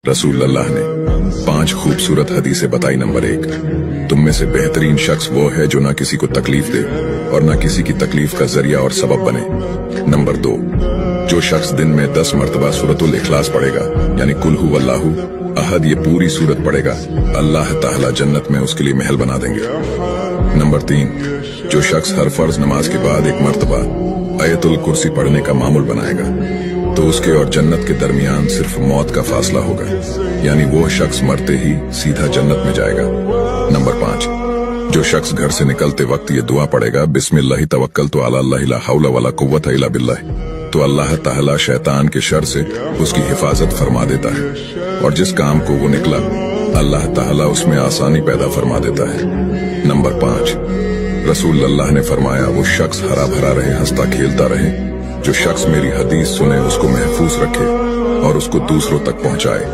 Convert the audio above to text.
रसूल अल्लाह ने 5 खूबसूरत हदीसें बताई। नंबर 1, तुम में से बेहतरीन शख्स वो है जो ना किसी को तकलीफ दे और ना किसी की तकलीफ का जरिया और सबब बने। नंबर 2, जो शख्स दिन में 10 मरतबा सूरतुल इखलास पढ़ेगा यानी कुल हु वल्लाहु अहद, ये पूरी सूरत पढ़ेगा, अल्लाह ताला जन्नत में उसके लिए महल बना देंगे। नंबर 3, जो शख्स हर फर्ज नमाज के बाद 1 मरतबा आयतुल कुर्सी पढ़ने का मामूल बनाएगा तो उसके और जन्नत के दरमियान सिर्फ मौत का फासला होगा, यानी वो शख्स मरते ही सीधा जन्नत में जाएगा। नंबर 5, जो शख्स घर से निकलते वक्त ये दुआ पढ़ेगा, बिस्मिल्लाहि तवक्कलतु अला अल्लाह ला हौला वला कुव्वता इल्ला बिल्लाह, तो अल्लाह ताला शैतान के शर से उसकी हिफाजत फरमा देता है और जिस काम को वो निकला अल्लाह ताला उसमें आसानी पैदा फरमा देता है। नंबर 5, रसूल अल्लाह ने फरमाया, वो शख्स हरा भरा रहे, हंसता खेलता रहे, जो शख्स मेरी हदीस सुने उसको महफूज रखे और उसको दूसरों तक पहुंचाए।